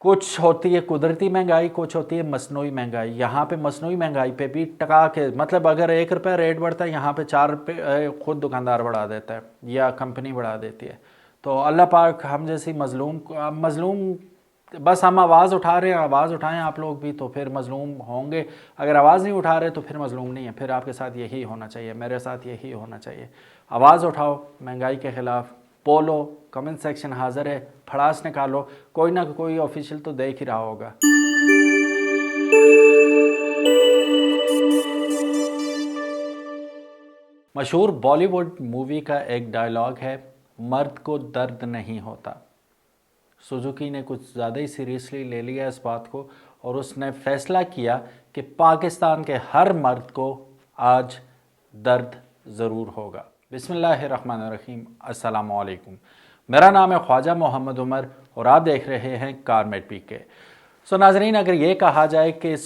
कुछ होती है कुदरती महंगाई, कुछ होती है मसनूई महंगाई। यहाँ पे मसनूई महंगाई पे भी टका के मतलब अगर 1 रुपया रेट बढ़ता है, यहाँ पे 4 रुपये खुद दुकानदार बढ़ा देता है या कंपनी बढ़ा देती है। तो अल्लाह पाक हम जैसी मजलूम बस हम आवाज़ उठा रहे हैं, आवाज़ उठाएं आप लोग भी तो फिर मजलूम होंगे। अगर आवाज़ नहीं उठा रहे तो फिर मजलूम नहीं है, फिर आपके साथ यही होना चाहिए, मेरे साथ यही होना चाहिए। आवाज़ उठाओ महंगाई के ख़िलाफ़, बोलो, कमेंट सेक्शन हाजिर है, फड़ास निकालो, कोई ना कोई ऑफिशियल तो देख ही रहा होगा। मशहूर बॉलीवुड मूवी का एक डायलॉग है, मर्द को दर्द नहीं होता। सुजुकी ने कुछ ज़्यादा ही सीरियसली ले लिया इस बात को और उसने फैसला किया कि पाकिस्तान के हर मर्द को आज दर्द ज़रूर होगा। बिस्मिल्लाहिर्रहमानिर्रहीम, अस्सलाम वालेकुम। मेरा नाम है ख्वाजा मोहम्मद उमर और आप देख रहे हैं कारमेट पीके। सो नाजरीन, अगर ये कहा जाए कि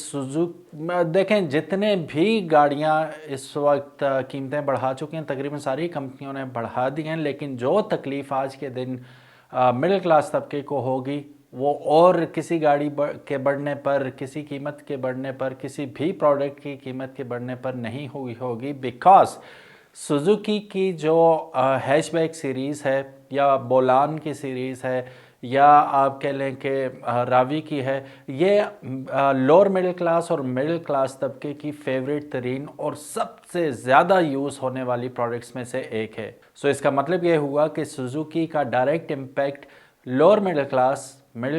देखें जितने भी गाड़ियाँ इस वक्त कीमतें बढ़ा चुकी हैं, तकरीबन सारी कंपनियों ने बढ़ा दी हैं, लेकिन जो तकलीफ़ आज के दिन मिडिल क्लास तबके को होगी वो और किसी गाड़ी के बढ़ने पर, किसी कीमत के बढ़ने पर, किसी भी प्रोडक्ट की कीमत के बढ़ने पर नहीं हुई होगी। बिकॉज सुजुकी की जो हैचबैक सीरीज़ है या बोलान की सीरीज़ है या आप कह लें कि रावी की है, ये लोअर मिडिल क्लास और मिडिल क्लास तबके की फेवरेट तरीन और सबसे ज़्यादा यूज़ होने वाली प्रोडक्ट्स में से एक है। सो इसका मतलब ये हुआ कि सुजुकी का direct impact lower middle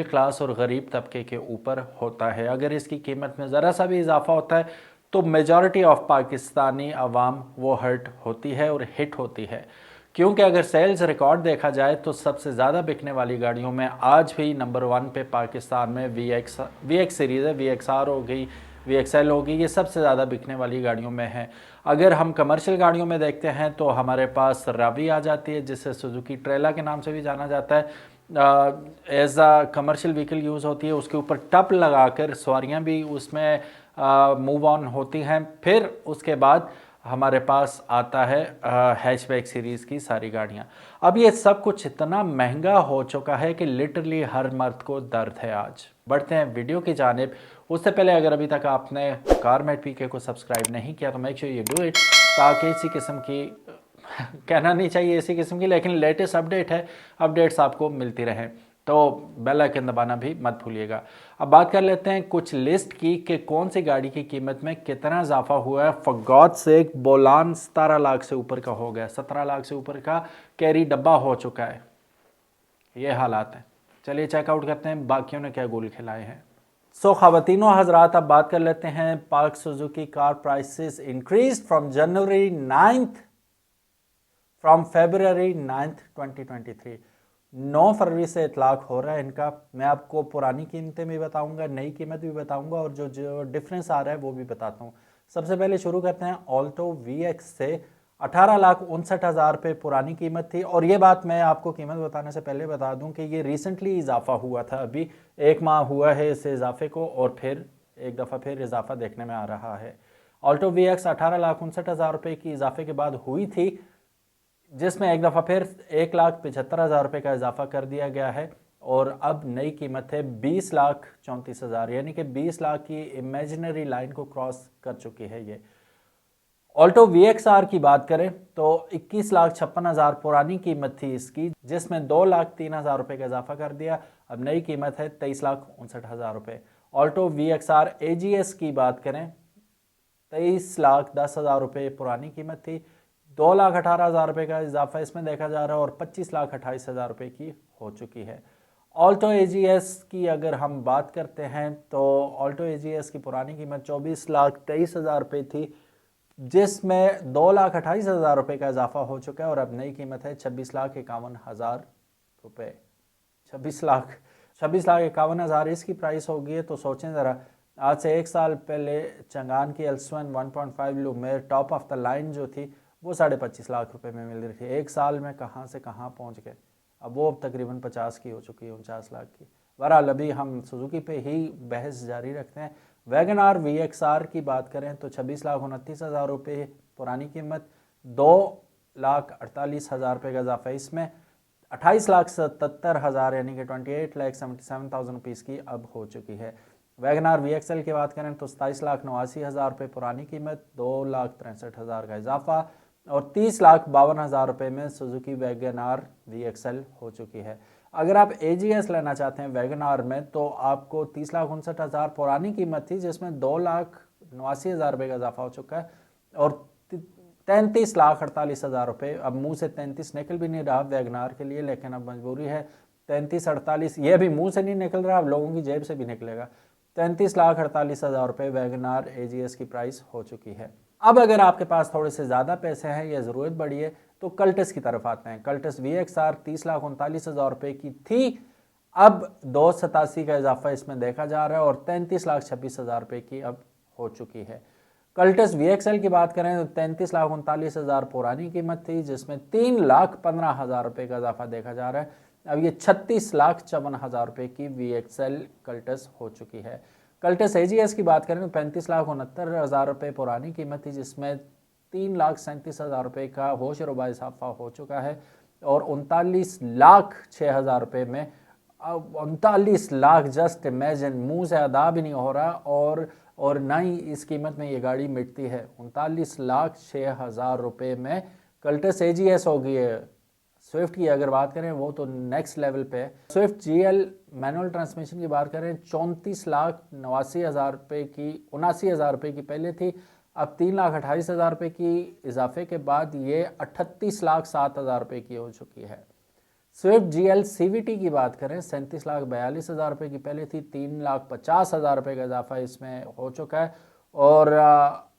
class और गरीब तबके के ऊपर होता है। अगर इसकी कीमत में ज़रा सा भी इजाफा होता है तो मेजॉरिटी ऑफ पाकिस्तानी अवाम वो हर्ट होती है और हिट होती है। क्योंकि अगर सेल्स रिकॉर्ड देखा जाए तो सबसे ज़्यादा बिकने वाली गाड़ियों में आज भी नंबर 1 पे पाकिस्तान में वी एक्स सीरीज़ है, वी एक्स आर हो गई, वी एक्स एल हो गई, ये सबसे ज़्यादा बिकने वाली गाड़ियों में है। अगर हम कमर्शियल गाड़ियों में देखते हैं तो हमारे पास रावी आ जाती है, जिसे सुजुकी ट्रेला के नाम से भी जाना जाता है। एज आ कमर्शियल व्हीकल यूज़ होती है, उसके ऊपर टप लगाकर सवारियाँ भी उसमें मूव ऑन होती हैं। फिर उसके बाद हमारे पास आता है हैचबैक सीरीज़ की सारी गाड़ियाँ। अब ये सब कुछ इतना महंगा हो चुका है कि लिटरली हर मर्द को दर्द है आज। बढ़ते हैं वीडियो की जानिब। उससे पहले अगर अभी तक आपने कारमेट पीके को सब्सक्राइब नहीं किया तो make sure you do it, ताकि इसी किस्म की कहना नहीं चाहिए इसी किस्म की, लेकिन लेटेस्ट अपडेट है, अपडेट्स आपको मिलती रहें। तो बेल आइकन दबाना भी मत भूलिएगा। अब बात कर लेते हैं कुछ लिस्ट की कि कौन सी गाड़ी की कीमत में कितना इजाफा हुआ है। For God sake, Bolan 17 lakh से ऊपर का हो गया, 17 लाख से ऊपर का कैरी डब्बा हो चुका है। ये हालात हैं। चलिए चेकआउट करते हैं बाकियों ने क्या गोल खिलाए हैं। सो ख़वातीनो हजरात, अब बात कर लेते हैं पाक Suzuki car prices increase from January 9th from February 9th 2023। 9 फरवरी से इतलाक हो रहा है इनका। मैं आपको पुरानी कीमतें भी बताऊंगा, नई कीमत भी बताऊंगा और जो जो डिफरेंस आ रहा है वो भी बताता हूँ। सबसे पहले शुरू करते हैं ऑल्टो वी एक्स से। 18,59,000 पे पुरानी कीमत थी। और ये बात मैं आपको कीमत बताने से पहले बता दूं कि ये रिसेंटली इजाफा हुआ था, अभी 1 माह हुआ है इस इजाफे को और फिर एक दफ़ा फिर इजाफा देखने में आ रहा है। ऑल्टो वी एक्स 18,59,000 रुपये की इजाफे के बाद हुई थी, जिसमें एक दफ़ा फिर 1,75,000 रुपये का इजाफा कर दिया गया है और अब नई कीमत है 20,34,000, यानी कि 20 लाख की इमेजिनरी लाइन को क्रॉस कर चुकी है ये। ऑल्टो वी एक्स आर की बात करें तो 21,56,000 पुरानी कीमत थी इसकी, जिसमें 2,03,000 रुपये का इजाफा कर दिया। अब नई कीमत है 23,59,000 रुपये। Alto V X R A G S की बात करें, 23,10,000 रुपये पुरानी कीमत थी, 2,18,000 रुपये का इजाफा इसमें देखा जा रहा है और 25,28,000 रुपये की हो चुकी है। ऑल्टो ए जी एस की अगर हम बात करते हैं तो ऑल्टो ए जी एस की पुरानी कीमत 24,23,000 रुपये थी, जिसमें 2,28,000 रुपये का इजाफा हो चुका है और अब नई कीमत है 26,51,000 रुपये। 26,51,000 इसकी प्राइस होगी है। तो सोचें ज़रा, आज से 1 साल पहले चंगान की एल्सवन 1.5 Lumiere top of the line जो थी वो 25.5 लाख रुपए में मिल रही थी। 1 साल में कहाँ से कहाँ पहुँच गए। अब वो तकरीबन 50 की हो चुकी है, 49 लाख की। बहरहाल अभी हम सुजुकी पे ही बहस जारी रखते हैं। Wagon R V X R की बात करें तो 26,29,000 रुपये पुरानी कीमत, 2,48,000 रुपये का इजाफा इसमें। 28,77,000 यानी कि 28,77,000 रुपीज़ की अब हो चुकी है। वैगनार VXL की बात करें तो 27,89,000 रुपये पुरानी कीमत, 2,63,000 का इजाफा और 30,52,000 रुपये में सुजुकी वैगनार VXL हो चुकी है। अगर आप AGS लेना चाहते हैं वैगनार में तो आपको 30,59,000 पुरानी कीमत थी, जिसमें 2,89,000 रुपये का इजाफा हो चुका है और 33,48,000 रुपये। अब मुंह से 33 निकल भी नहीं रहा वैगनार के लिए, लेकिन अब मजबूरी है। 33,48 ये भी मुंह से नहीं निकल रहा, अब लोगों की जेब से भी निकलेगा। 33,48,000 रुपये वैगनार AGS की प्राइस हो चुकी है। अब अगर आपके पास थोड़े से ज़्यादा पैसे हैं या ज़रूरत बड़ी है तो कल्टस की तरफ आते हैं। कल्टस VXR 30,39,000 रुपये की थी, अब 287 का इजाफा इसमें देखा जा रहा है और 33,26,000 रुपये की अब हो चुकी है। कल्टस VXL की बात करें तो 33,39,000 पुरानी कीमत थी, जिसमें 3,15,000 रुपये का इजाफा देखा जा रहा है। अब ये 36,54,000 रुपये की VXL कल्टस हो चुकी है। कल्टस AGS की बात करें तो 35,69,000 रुपये पुरानी कीमत थी, जिसमें 3,37,000 रुपये का होश रुबा इजाफा हो चुका है और 39,06,000 रुपये में 39 लाख, जस्ट इमेजिन, मुंह से अदा भी नहीं हो रहा और ना ही इस कीमत में ये गाड़ी मिटती है। 39,06,000 रुपये में कल्टस AGS हो गई है। स्विफ्ट की अगर बात करें वो तो नेक्स्ट लेवल पे है। स्विफ्ट GL मैनुअल ट्रांसमिशन की बात करें 34,89,000 रुपये की, 79,000 रुपये की पहले थी, अब 3,28,000 रुपये की इजाफे के बाद ये 38,07,000 रुपये की हो चुकी है। स्विफ्ट GL CVT की बात करें 37,42,000 रुपये की पहले थी, 3,50,000 रुपये का इजाफा इसमें हो चुका है और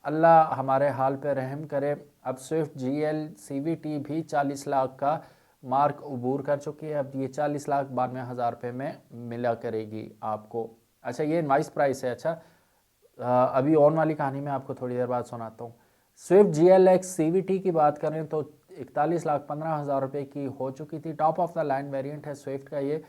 अल्लाह हमारे हाल पे रहम करे। अब स्विफ्ट GL CVT भी 40 लाख का मार्क अबूर कर चुकी है। अब ये 40,92,000 रुपये में मिला करेगी आपको। अच्छा, ये इनवाइस प्राइस है। अच्छा, अभी ऑन वाली कहानी में आपको थोड़ी देर बाद सुनाता हूँ। स्विफ्ट GLX CVT की बात करें तो 41,15,000 रुपये की हो चुकी थी। Top of the line variant है स्विफ्ट का ये।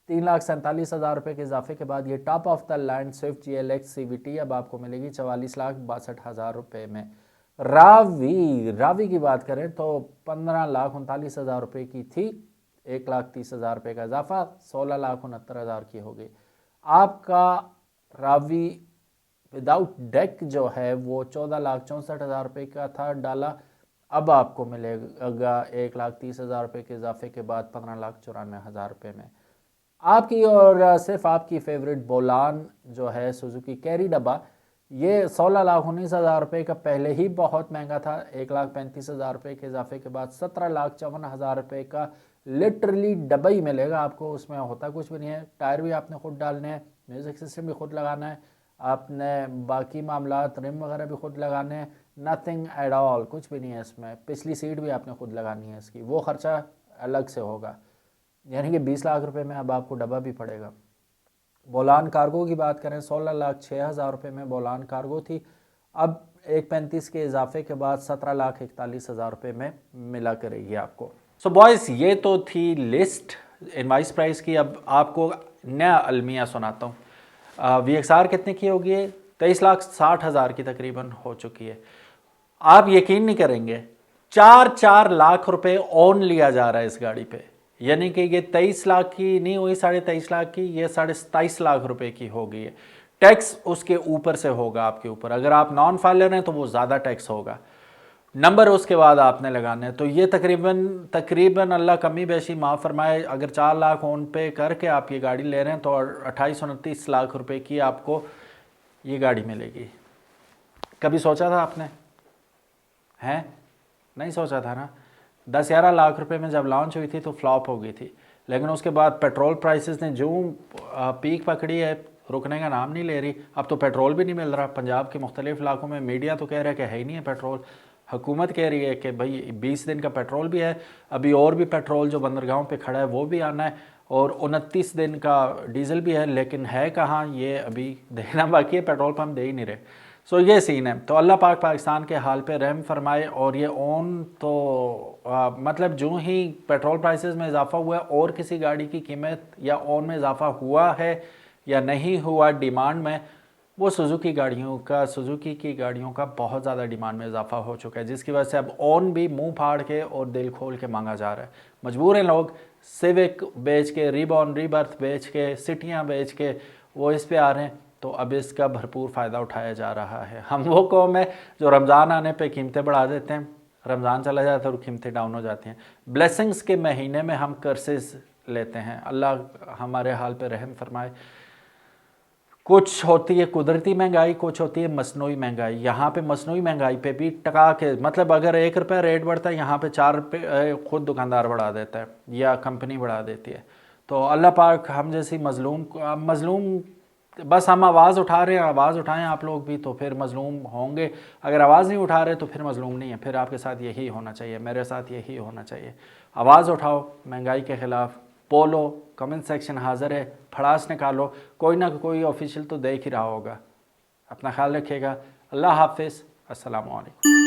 3,47,000 रुपये के इजाफे के बाद ये top of the line Swift GLX CVT अब आपको मिलेगी 44,62,000 रुपये में। रावी की बात करें तो 15,39,000 रुपये की थी, 1,30,000 रुपये का इजाफा 16,69,000 की हो गई। आपका रावी विदाउट डेक जो है वो 14,64,000 रुपये का था डाला, अब आपको मिलेगा 1,30,000 रुपये के इजाफे के बाद 15,94,000 रुपये में। आपकी और सिर्फ आपकी फेवरेट बोलान जो है सुजुकी कैरी डब्बा, ये 16,19,000 रुपये का पहले ही बहुत महंगा था, 1,35,000 रुपये के इजाफे के बाद 17,54,000 रुपये का लिटरली डब्बा ही मिलेगा आपको। उसमें होता कुछ भी नहीं है, टायर भी आपने खुद डालने हैं, म्यूज़िक सिस्टम भी खुद लगाना है, आपने बाकी मामलात रिम वगैरह भी खुद लगाने हैं, नथिंग एट ऑल, कुछ भी नहीं है इसमें। पिछली सीट भी आपने खुद लगानी है इसकी, वो खर्चा अलग से होगा, यानी कि 20 लाख रुपए में अब आपको डब्बा भी पड़ेगा। बोलान कार्गो की बात करें 16,06,000 रुपये में बोलान कार्गो थी, अब 1,35 के इजाफे के बाद 17,41,000 रुपये में मिला करेगी आपको। सो बॉयज़, ये तो थी लिस्ट इनवाइस प्राइस की। अब आपको नया अलमिया सुनाता हूँ। VXR कितने की होगी? 23,60,000 की तकरीबन हो चुकी है। आप यकीन नहीं करेंगे, 4 लाख रुपए ऑन लिया जा रहा है इस गाड़ी पे, यानी कि ये 23 लाख की नहीं हुई, 23.5 लाख की, ये 27.5 लाख रुपए की हो गई है। टैक्स उसके ऊपर से होगा आपके ऊपर, अगर आप नॉन फाइलर हैं तो वो ज़्यादा टैक्स होगा, नंबर उसके बाद आपने लगाने हैं। तो ये तकरीबन अल्लाह कमी बेशी माफ़ फरमाए, अगर 4 लाख ऑन पे करके आप ये गाड़ी ले रहे हैं तो 28-29 लाख रुपए की आपको ये गाड़ी मिलेगी। कभी सोचा था आपने? हैं? नहीं सोचा था ना। 10-11 लाख रुपए में जब लॉन्च हुई थी तो फ्लॉप हो गई थी, लेकिन उसके बाद पेट्रोल प्राइसेस ने जो पीक पकड़ी है रुकने का नाम नहीं ले रही। अब तो पेट्रोल भी नहीं मिल रहा। पंजाब के मुख्तलिफ इलाकों में मीडिया तो कह रहा है कि है ही नहीं है पेट्रोल, हुकूमत कह रही है कि भाई 20 दिन का पेट्रोल भी है, अभी और भी पेट्रोल जो बंदरगाहों पे खड़ा है वो भी आना है, और 29 दिन का डीजल भी है, लेकिन है कहाँ ये अभी देखना बाकी है, पेट्रोल पम्प दे ही नहीं रहे। सो ये सीन है। तो अल्लाह पाक पाकिस्तान के हाल पे रहम फरमाए। और ये ऑन तो मतलब जो ही पेट्रोल प्राइसेस में इजाफा हुआ है और किसी गाड़ी की कीमत या ऑन में इजाफा हुआ है या नहीं हुआ डिमांड में, वो सुजुकी की गाड़ियों का बहुत ज़्यादा डिमांड में इजाफा हो चुका है, जिसकी वजह से अब ऑन भी मुंह फाड़ के और दिल खोल के मांगा जा रहा है। मजबूर हैं लोग, सिविक बेच के, रीबॉर्न रीबर्थ बेच के, सिटियाँ बेच के वो इस पे आ रहे हैं, तो अब इसका भरपूर फ़ायदा उठाया जा रहा है। हम वो कौम है जो रमज़ान आने पे कीमतें बढ़ा देते हैं, रमज़ान चला जाता है और कीमतें डाउन हो जाती हैं। ब्लेसिंग्स के महीने में हम कर्सेस लेते हैं। अल्लाह हमारे हाल पे रहम फरमाए। कुछ होती है कुदरती महंगाई, कुछ होती है मसनूई महंगाई। यहाँ पे मसनूई महंगाई पे भी टका के, मतलब अगर 1 रुपया रेट बढ़ता है, यहाँ पे 4 रुपये खुद दुकानदार बढ़ा देता है या कंपनी बढ़ा देती है। तो अल्लाह पाक हम जैसी मज़लूम बस हम आवाज़ उठा रहे हैं, आवाज़ उठाएं आप लोग भी, तो फिर मज़लूम होंगे। अगर आवाज़ नहीं उठा रहे तो फिर मज़लूम नहीं है, फिर आपके साथ यही होना चाहिए, मेरे साथ यही होना चाहिए। आवाज़ उठाओ महंगाई के ख़िलाफ़, बोलो, कमेंट सेक्शन हाज़िर है, भड़ास निकालो, कोई ना कोई ऑफिशियल तो देख ही रहा होगा। अपना ख्याल रखिएगा। अल्लाह हाफिज़, अस्सलामु अलैकुम।